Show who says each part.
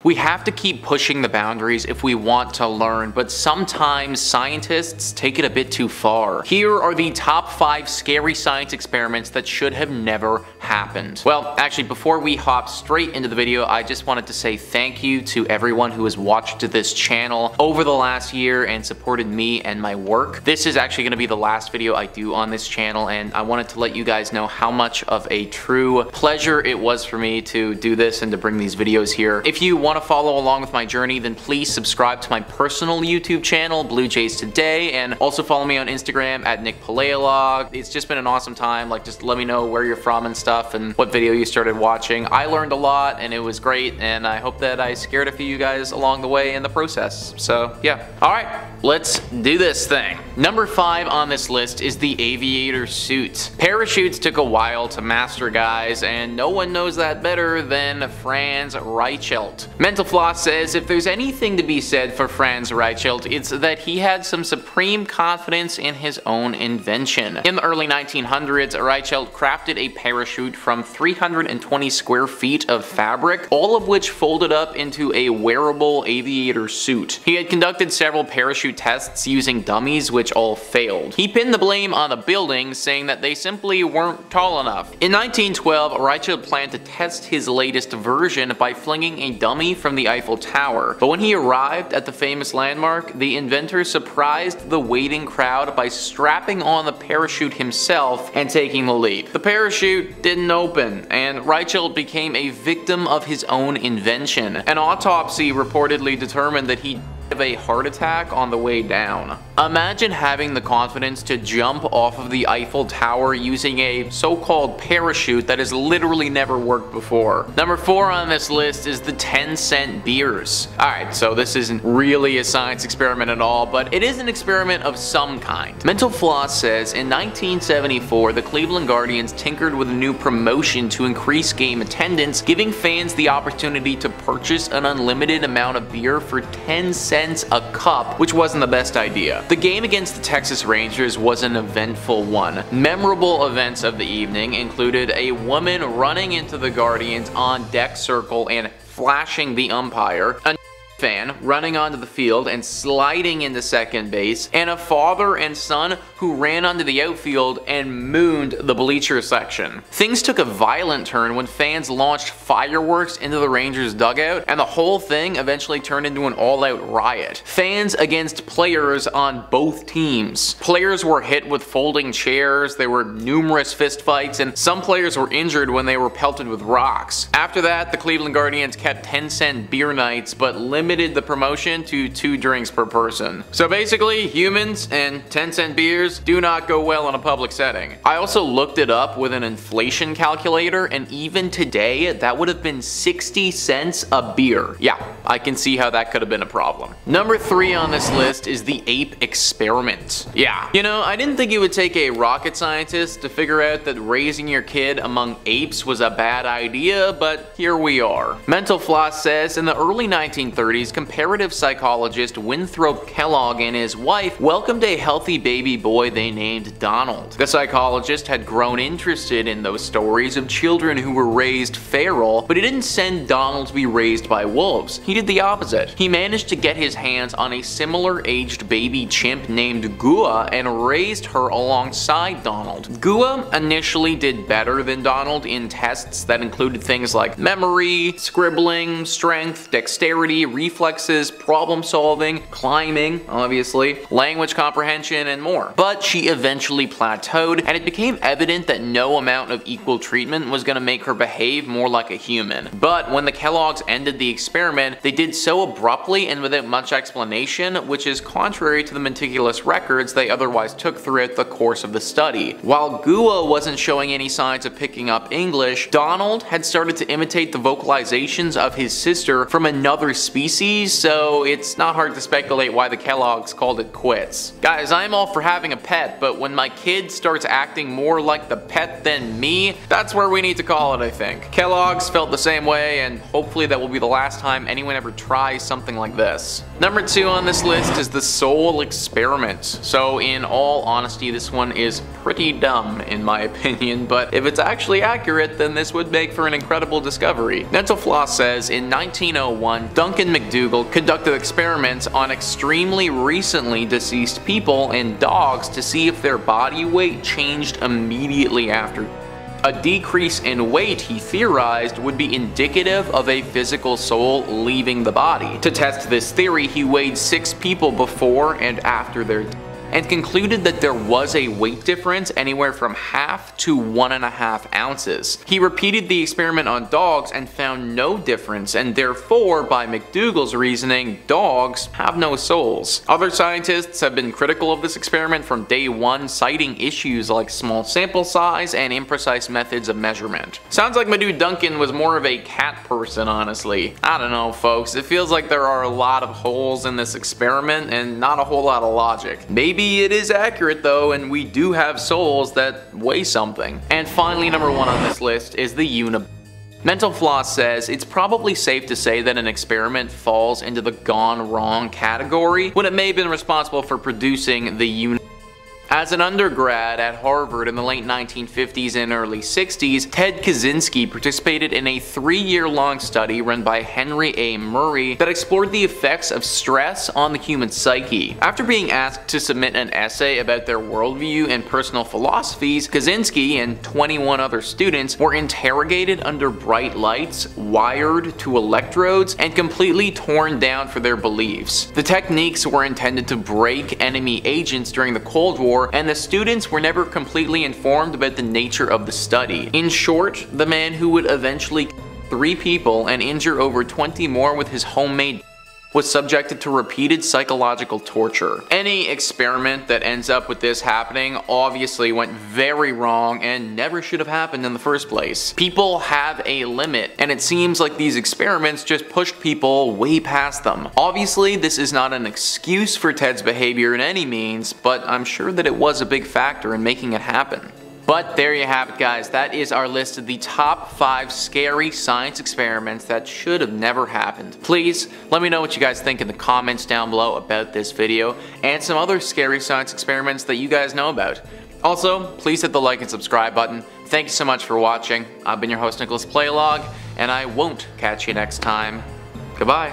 Speaker 1: We have to keep pushing the boundaries if we want to learn, but sometimes scientists take it a bit too far. Here are the top 5 scary science experiments that should have never happened. Well, actually, before we hop straight into the video, I just wanted to say thank you to everyone who has watched this channel over the last year and supported me and my work. This is actually going to be the last video I do on this channel, and I wanted to let you guys know how much of a true pleasure it was for me to do this and to bring these videos here. If you want to follow along with my journey, then please subscribe to my personal YouTube channel, Blue Jays Today, and also follow me on Instagram at NickPaleolog. It's just been an awesome time. Like, just let me know where you're from and stuff and what video you started watching. I learned a lot and it was great, and I hope that I scared a few of you guys along the way in the process. So yeah. Alright, let's do this thing. Number 5 on this list is the Aviator Suit. Parachutes took a while to master, guys, and no one knows that better than Franz Reichelt. Mental Floss says if there's anything to be said for Franz Reichelt, it's that he had some supreme confidence in his own invention. In the early 1900s, Reichelt crafted a parachute from 320 square feet of fabric, all of which folded up into a wearable aviator suit. He had conducted several parachute tests using dummies, which all failed. He pinned the blame on the buildings, saying that they simply weren't tall enough. In 1912, Reichelt planned to test his latest version by flinging a dummy from the Eiffel Tower. But when he arrived at the famous landmark, the inventor surprised the waiting crowd by strapping on the parachute himself and taking the leap. The parachute didn't open, and Reichelt became a victim of his own invention. An autopsy reportedly determined that he of a heart attack on the way down. Imagine having the confidence to jump off of the Eiffel Tower using a so-called parachute that has literally never worked before. Number 4 on this list is the 10-cent beers. Alright, so this isn't really a science experiment at all, but it is an experiment of some kind. Mental Floss says in 1974, the Cleveland Guardians tinkered with a new promotion to increase game attendance, giving fans the opportunity to purchase an unlimited amount of beer for 10 cents a cup, which wasn't the best idea. The game against the Texas Rangers was an eventful one. Memorable events of the evening included a woman running into the Guardians on deck circle and flashing the umpire, a fan running onto the field and sliding into second base, and a father and son who ran onto the outfield and mooned the bleacher section. Things took a violent turn when fans launched fireworks into the Rangers dugout, and the whole thing eventually turned into an all-out riot. Fans against players on both teams. Players were hit with folding chairs, there were numerous fistfights, and some players were injured when they were pelted with rocks. After that, the Cleveland Guardians kept 10-cent beer nights, but limited the promotion to 2 drinks per person. So basically, humans and 10-cent beers do not go well in a public setting. I also looked it up with an inflation calculator, and even today, that would have been 60 cents a beer. Yeah, I can see how that could have been a problem. Number 3 on this list is the Ape Experiment. Yeah, you know, I didn't think it would take a rocket scientist to figure out that raising your kid among apes was a bad idea, but here we are. Mental Floss says in the early 1930s, comparative psychologist Winthrop Kellogg and his wife welcomed a healthy baby boy they named Donald. The psychologist had grown interested in those stories of children who were raised feral, but he didn't send Donald to be raised by wolves. He did the opposite. He managed to get his hands on a similar aged baby chimp named Gua and raised her alongside Donald. Gua initially did better than Donald in tests that included things like memory, scribbling, strength, dexterity, reflexes, problem solving, climbing, obviously, language comprehension, and more. But she eventually plateaued, and it became evident that no amount of equal treatment was going to make her behave more like a human. But when the Kellogg's ended the experiment, they did so abruptly and without much explanation, which is contrary to the meticulous records they otherwise took throughout the course of the study. While Gua wasn't showing any signs of picking up English, Donald had started to imitate the vocalizations of his sister from another species Reese's, so it's not hard to speculate why the Kellogg's called it quits. Guys, I'm all for having a pet, but when my kid starts acting more like the pet than me, that's where we need to call it, I think. Kellogg's felt the same way, and hopefully that will be the last time anyone ever tries something like this. Number 2 on this list is the soul experiment. So in all honesty, this one is pretty dumb in my opinion, but if it's actually accurate, then this would make for an incredible discovery. Mental Floss says in 1901, Duncan McDougall conducted experiments on extremely recently deceased people and dogs to see if their body weight changed immediately after. A decrease in weight, he theorized, would be indicative of a physical soul leaving the body. To test this theory, he weighed 6 people before and after their death, and concluded that there was a weight difference anywhere from half to 1.5 ounces. He repeated the experiment on dogs and found no difference, and therefore, by McDougall's reasoning, dogs have no souls. Other scientists have been critical of this experiment from day one, citing issues like small sample size and imprecise methods of measurement. Sounds like my dude Duncan was more of a cat person, honestly. I don't know, folks. It feels like there are a lot of holes in this experiment and not a whole lot of logic. Maybe it is accurate though, and we do have souls that weigh something. And finally, number 1 on this list is the Unab. Mental Floss says it's probably safe to say that an experiment falls into the gone wrong category when it may have been responsible for producing the Unab. As an undergrad at Harvard in the late 1950s and early 60s, Ted Kaczynski participated in a 3-year-long study run by Henry A. Murray that explored the effects of stress on the human psyche. After being asked to submit an essay about their worldview and personal philosophies, Kaczynski and 21 other students were interrogated under bright lights, wired to electrodes, and completely torn down for their beliefs. The techniques were intended to break enemy agents during the Cold War, and the students were never completely informed about the nature of the study. In short, the man who would eventually kill 3 people and injure over 20 more with his homemade was subjected to repeated psychological torture. Any experiment that ends up with this happening obviously went very wrong and never should have happened in the first place. People have a limit, and it seems like these experiments just pushed people way past them. Obviously, this is not an excuse for Ted's behavior in any means, but I'm sure that it was a big factor in making it happen. But there you have it, guys. That is our list of the top 5 scary science experiments that should have never happened. Please let me know what you guys think in the comments down below about this video and some other scary science experiments that you guys know about. Also, please hit the like and subscribe button. Thank you so much for watching. I've been your host, Nicholas Playlog, and I won't catch you next time. Goodbye.